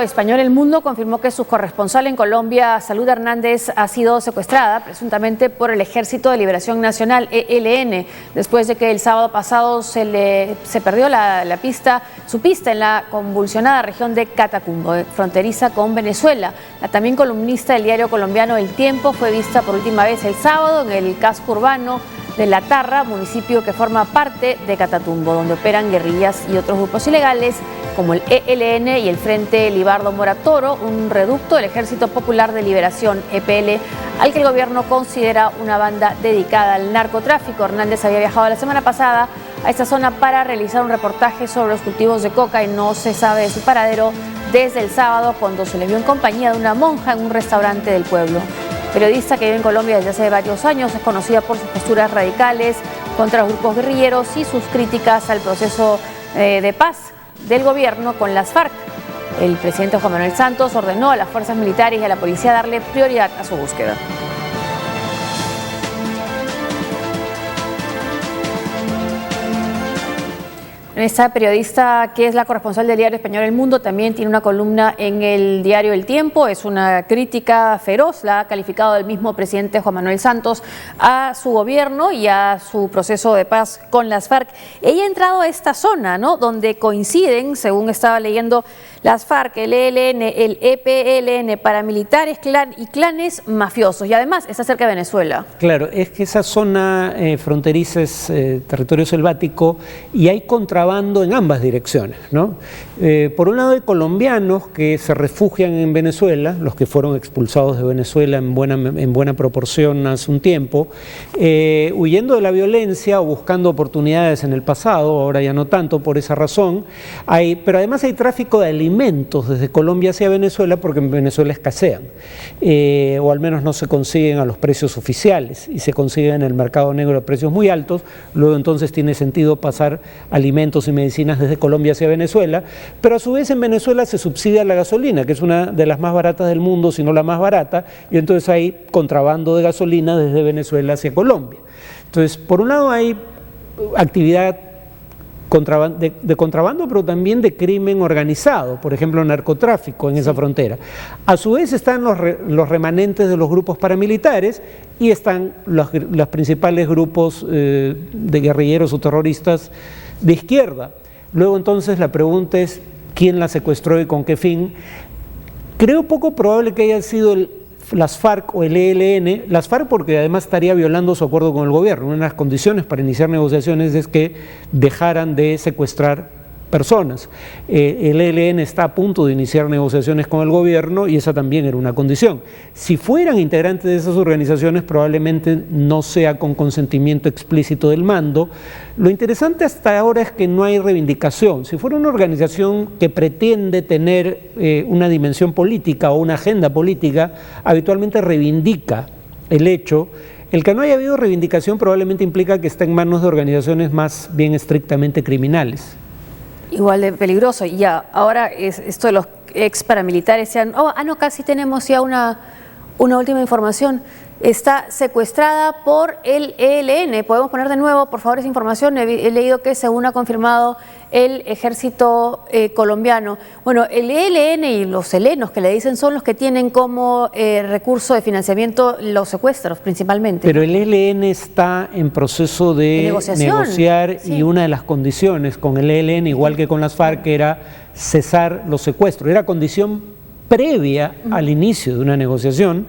español El Mundo confirmó que su corresponsal en Colombia, Salud Hernández, ha sido secuestrada presuntamente por el Ejército de Liberación Nacional, ELN, después de que el sábado pasado se perdió su pista en la convulsionada región de Catatumbo, fronteriza con Venezuela. La también columnista del diario colombiano El Tiempo fue vista por última vez el sábado en el casco urbano de La Tarra, municipio que forma parte de Catatumbo, donde operan guerrillas y otros grupos ilegales como el ELN y el Frente Libardo Mora Toro, un reducto del Ejército Popular de Liberación, EPL, al que el gobierno considera una banda dedicada al narcotráfico. Hernández había viajado la semana pasada a esta zona para realizar un reportaje sobre los cultivos de coca y no se sabe de su paradero desde el sábado, cuando se le vio en compañía de una monja en un restaurante del pueblo. Periodista que vive en Colombia desde hace varios años, es conocida por sus posturas radicales contra los grupos guerrilleros y sus críticas al proceso de paz del gobierno con las FARC. El presidente Juan Manuel Santos ordenó a las fuerzas militares y a la policía darle prioridad a su búsqueda. Esta periodista, que es la corresponsal del diario español El Mundo, también tiene una columna en el diario El Tiempo. Es una crítica feroz, la ha calificado el mismo presidente Juan Manuel Santos a su gobierno y a su proceso de paz con las FARC. Ella ha entrado a esta zona, ¿no?, donde coinciden, según estaba leyendo, las FARC, el ELN, el EPLN, paramilitares y clanes mafiosos. Y además está cerca de Venezuela. Claro, es que esa zona fronteriza es territorio selvático y hay contrabando en ambas direcciones, ¿no? Por un lado hay colombianos que se refugian en Venezuela, los que fueron expulsados de Venezuela en buena proporción hace un tiempo, huyendo de la violencia o buscando oportunidades en el pasado, ahora ya no tanto por esa razón. Pero además hay tráfico de alimentos desde Colombia hacia Venezuela, porque en Venezuela escasean, o al menos no se consiguen a los precios oficiales y se consiguen en el mercado negro a precios muy altos. Luego entonces tiene sentido pasar alimentos y medicinas desde Colombia hacia Venezuela, pero a su vez en Venezuela se subsidia la gasolina, que es una de las más baratas del mundo, si no la más barata, y entonces hay contrabando de gasolina desde Venezuela hacia Colombia. Entonces, por un lado hay actividad de contrabando, pero también de crimen organizado, por ejemplo narcotráfico en esa frontera. A su vez están los remanentes de los grupos paramilitares y están los principales grupos de guerrilleros o terroristas de izquierda. Luego entonces la pregunta es ¿quién la secuestró y con qué fin? Creo poco probable que haya sido las FARC o el ELN, las FARC porque además estaría violando su acuerdo con el gobierno. Una de las condiciones para iniciar negociaciones es que dejaran de secuestrar personas. El ELN está a punto de iniciar negociaciones con el gobierno y esa también era una condición. Si fueran integrantes de esas organizaciones, probablemente no sea con consentimiento explícito del mando. Lo interesante hasta ahora es que no hay reivindicación. Si fuera una organización que pretende tener una dimensión política o una agenda política, habitualmente reivindica el hecho. El que no haya habido reivindicación probablemente implica que está en manos de organizaciones más bien estrictamente criminales. Igual de peligroso. Y ya, ahora esto de los ex paramilitares no, casi tenemos ya una última información. Está secuestrada por el ELN. ¿Podemos poner de nuevo, por favor, esa información? He leído que, según ha confirmado el ejército colombiano, bueno, el ELN y los helenos que le dicen son los que tienen como recurso de financiamiento los secuestros principalmente. Pero el ELN está en proceso de negociar y una de las condiciones con el ELN, igual que con las FARC, era cesar los secuestros. Era condición previa al inicio de una negociación.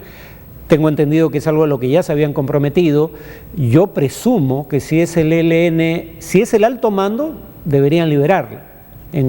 Tengo entendido que es algo a lo que ya se habían comprometido. Yo presumo que si es el ELN, si es el alto mando, deberían liberarla,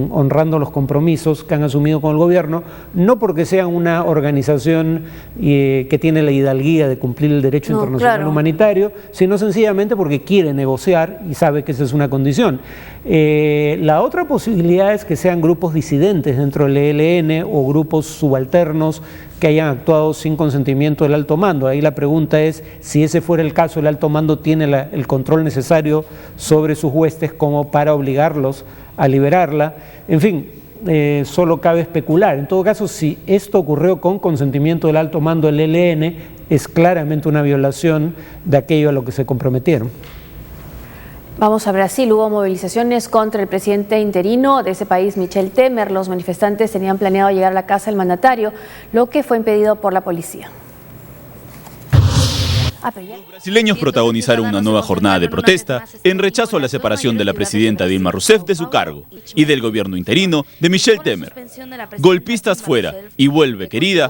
honrando los compromisos que han asumido con el gobierno, no porque sean una organización que tiene la hidalguía de cumplir el derecho internacional humanitario, sino sencillamente porque quiere negociar y sabe que esa es una condición. La otra posibilidad es que sean grupos disidentes dentro del ELN o grupos subalternos que hayan actuado sin consentimiento del alto mando. Ahí la pregunta es si ese fuera el caso, el alto mando tiene el control necesario sobre sus huestes como para obligarlos a liberarla. En fin, solo cabe especular. En todo caso, si esto ocurrió con consentimiento del alto mando del ELN, es claramente una violación de aquello a lo que se comprometieron. Vamos a Brasil. Hubo movilizaciones contra el presidente interino de ese país, Michel Temer. Los manifestantes tenían planeado llegar a la casa del mandatario, lo que fue impedido por la policía. Los brasileños protagonizaron una nueva jornada de protesta en rechazo a la separación de la presidenta Dilma Rousseff de su cargo y del gobierno interino de Michel Temer. Golpistas fuera y vuelve querida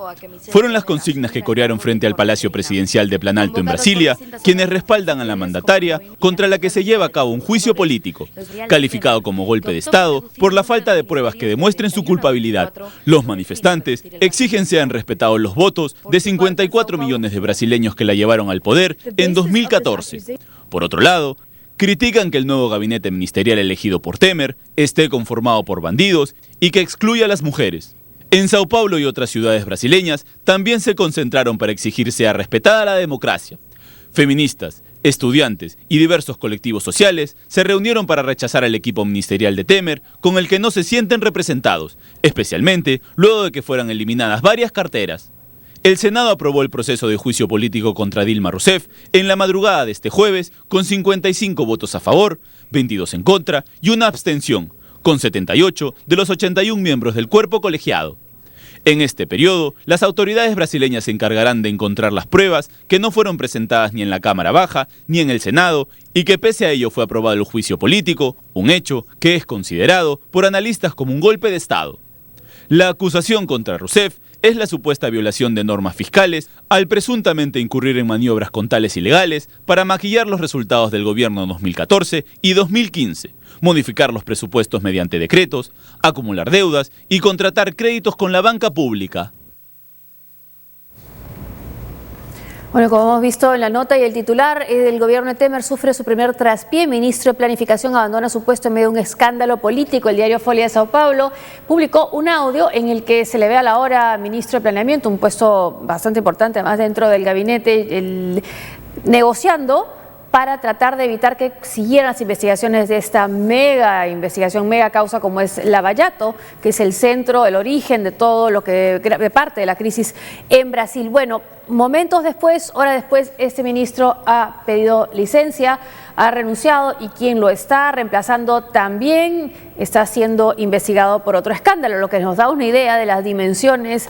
fueron las consignas que corearon frente al Palacio Presidencial de Planalto en Brasilia, quienes respaldan a la mandataria contra la que se lleva a cabo un juicio político, calificado como golpe de Estado por la falta de pruebas que demuestren su culpabilidad. Los manifestantes exigen sean respetados los votos de 54 millones de brasileños que la llevaron al poder en 2014. Por otro lado, critican que el nuevo gabinete ministerial elegido por Temer esté conformado por bandidos y que excluya a las mujeres. En Sao Paulo y otras ciudades brasileñas también se concentraron para exigir sea respetada la democracia. Feministas, estudiantes y diversos colectivos sociales se reunieron para rechazar al equipo ministerial de Temer, con el que no se sienten representados, especialmente luego de que fueran eliminadas varias carteras. El Senado aprobó el proceso de juicio político contra Dilma Rousseff en la madrugada de este jueves con 55 votos a favor, 22 en contra y una abstención, con 78 de los 81 miembros del cuerpo colegiado. En este periodo, las autoridades brasileñas se encargarán de encontrar las pruebas que no fueron presentadas ni en la Cámara Baja ni en el Senado y que pese a ello fue aprobado el juicio político, un hecho que es considerado por analistas como un golpe de Estado. La acusación contra Rousseff es la supuesta violación de normas fiscales al presuntamente incurrir en maniobras contables ilegales para maquillar los resultados del gobierno de 2014 y 2015, modificar los presupuestos mediante decretos, acumular deudas y contratar créditos con la banca pública. Bueno, como hemos visto en la nota y el titular, el gobierno de Temer sufre su primer traspié. El ministro de Planificación abandona su puesto en medio de un escándalo político. El diario Folha de Sao Paulo publicó un audio en el que se le ve a la hora ministro de Planeamiento, un puesto bastante importante, además dentro del gabinete, negociando para tratar de evitar que siguieran las investigaciones de esta mega investigación, mega causa como es Lava Jato, que es el centro, el origen de todo lo que de parte de la crisis en Brasil. Bueno, momentos después, horas después, este ministro ha pedido licencia, ha renunciado y quien lo está reemplazando también está siendo investigado por otro escándalo, lo que nos da una idea de las dimensiones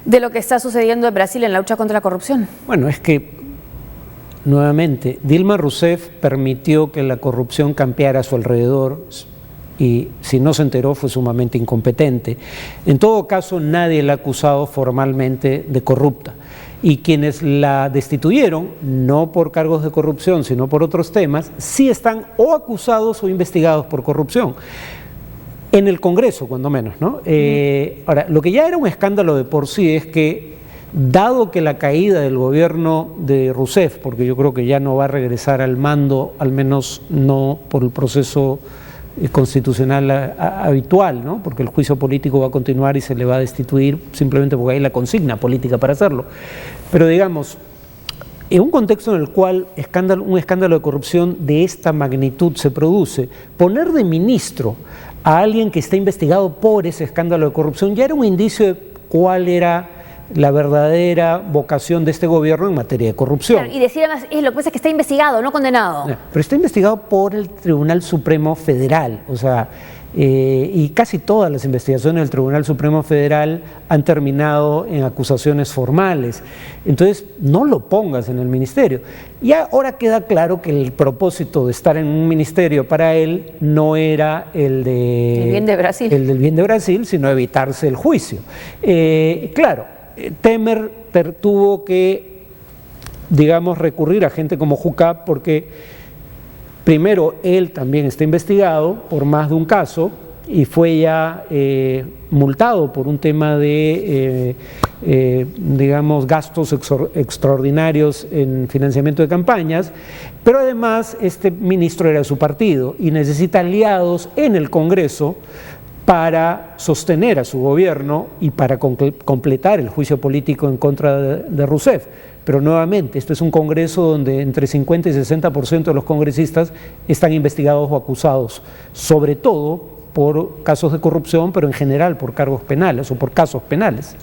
de lo que está sucediendo en Brasil en la lucha contra la corrupción. Bueno, es que nuevamente, Dilma Rousseff permitió que la corrupción campeara a su alrededor y si no se enteró fue sumamente incompetente. En todo caso, nadie la ha acusado formalmente de corrupta. Y quienes la destituyeron, no por cargos de corrupción, sino por otros temas, sí están o acusados o investigados por corrupción. En el Congreso, cuando menos, ¿no? Ahora, lo que ya era un escándalo de por sí es que dado que la caída del gobierno de Rousseff, porque yo creo que ya no va a regresar al mando, al menos no por el proceso constitucional habitual, ¿no? Porque el juicio político va a continuar y se le va a destituir simplemente porque hay la consigna política para hacerlo. Pero digamos, en un contexto en el cual un escándalo de corrupción de esta magnitud se produce, poner de ministro a alguien que está investigado por ese escándalo de corrupción ya era un indicio de cuál era la verdadera vocación de este gobierno en materia de corrupción. Claro, y decían, lo que pasa es que está investigado, no condenado. Pero está investigado por el Tribunal Supremo Federal, o sea, y casi todas las investigaciones del Tribunal Supremo Federal han terminado en acusaciones formales. Entonces, no lo pongas en el ministerio. Y ahora queda claro que el propósito de estar en un ministerio para él no era el bien de Brasil. El del bien de Brasil, sino evitarse el juicio. Claro, Temer tuvo que, digamos, recurrir a gente como Jucá porque primero él también está investigado por más de un caso y fue ya multado por un tema de, digamos, gastos extraordinarios en financiamiento de campañas, pero además este ministro era de su partido y necesita aliados en el Congreso para sostener a su gobierno y para completar el juicio político en contra de Rousseff. Pero nuevamente, esto es un Congreso donde entre 50 y 60% de los congresistas están investigados o acusados, sobre todo por casos de corrupción, pero en general por cargos penales o por casos penales.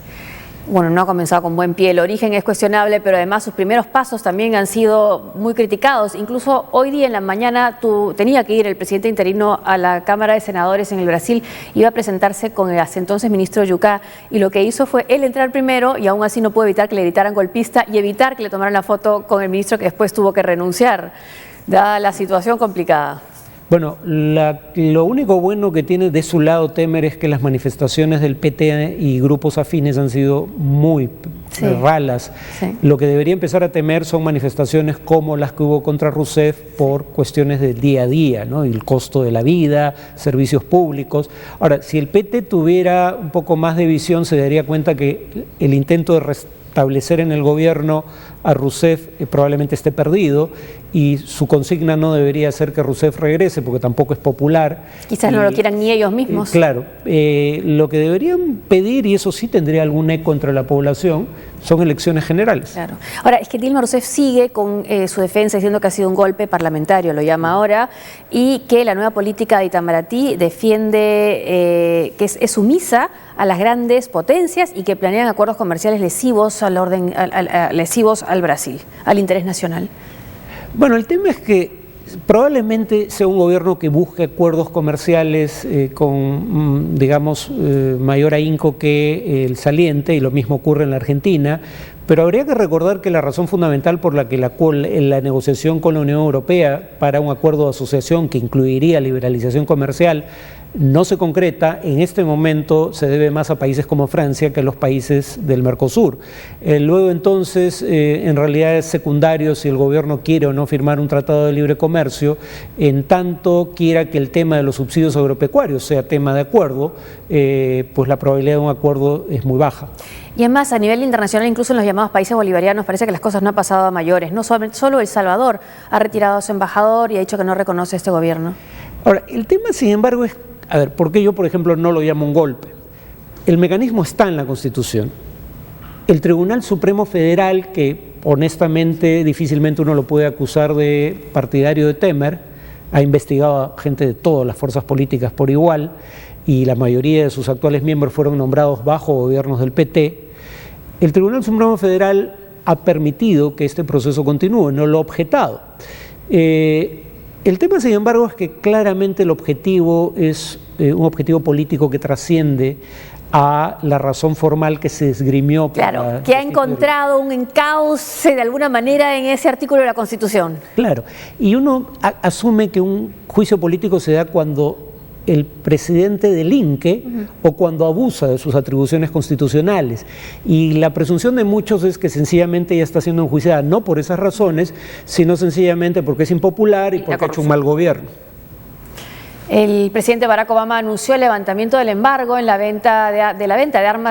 Bueno, no ha comenzado con buen pie, el origen es cuestionable, pero además sus primeros pasos también han sido muy criticados. Incluso hoy día en la mañana tenía que ir el presidente interino a la Cámara de Senadores en el Brasil, iba a presentarse con el hasta entonces ministro Yucá, y lo que hizo fue él entrar primero y aún así no pudo evitar que le gritaran golpista y evitar que le tomaran la foto con el ministro que después tuvo que renunciar, dada la situación complicada. Bueno, lo único bueno que tiene de su lado Temer es que las manifestaciones del PT y grupos afines han sido muy ralas. Sí. Lo que debería empezar a temer son manifestaciones como las que hubo contra Rousseff por cuestiones del día a día, ¿no? El costo de la vida, servicios públicos. Ahora, si el PT tuviera un poco más de visión, se daría cuenta que el intento de restablecer en el gobierno a Rousseff probablemente esté perdido, y su consigna no debería ser que Rousseff regrese, porque tampoco es popular. Quizás no lo quieran ni ellos mismos. Claro, lo que deberían pedir, y eso sí tendría algún eco entre la población, son elecciones generales. Claro. Ahora, es que Dilma Rousseff sigue con su defensa diciendo que ha sido un golpe parlamentario, lo llama ahora, y que la nueva política de Itamaraty defiende que es sumisa a las grandes potencias y que planean acuerdos comerciales lesivos al orden, lesivos al Brasil, al interés nacional. Bueno, el tema es que probablemente sea un gobierno que busque acuerdos comerciales con, digamos, mayor ahínco que el saliente, y lo mismo ocurre en la Argentina, pero habría que recordar que la razón fundamental por la que la negociación con la Unión Europea para un acuerdo de asociación que incluiría liberalización comercial no se concreta, en este momento se debe más a países como Francia que a los países del Mercosur. Luego entonces, en realidad es secundario si el gobierno quiere o no firmar un tratado de libre comercio, en tanto quiera que el tema de los subsidios agropecuarios sea tema de acuerdo, pues la probabilidad de un acuerdo es muy baja. Y además, a nivel internacional, incluso en los llamados países bolivarianos, parece que las cosas no han pasado a mayores. No solo El Salvador ha retirado a su embajador y ha dicho que no reconoce a este gobierno. Ahora, el tema, sin embargo, es, a ver, ¿por qué yo, por ejemplo, no lo llamo un golpe? El mecanismo está en la Constitución. El Tribunal Supremo Federal, que honestamente difícilmente uno lo puede acusar de partidario de Temer, ha investigado a gente de todas las fuerzas políticas por igual, y la mayoría de sus actuales miembros fueron nombrados bajo gobiernos del PT. El Tribunal Supremo Federal ha permitido que este proceso continúe, no lo ha objetado. El tema, sin embargo, es que claramente el objetivo es un objetivo político que trasciende a la razón formal que se esgrimió. Claro, que ha encontrado un encauce de alguna manera en ese artículo de la Constitución. Claro, y uno asume que un juicio político se da cuando el presidente delinque o cuando abusa de sus atribuciones constitucionales, y la presunción de muchos es que sencillamente ella está siendo enjuiciada no por esas razones, sino sencillamente porque es impopular y porque ha hecho un mal gobierno. El presidente Barack Obama anunció el levantamiento del embargo en la venta de armas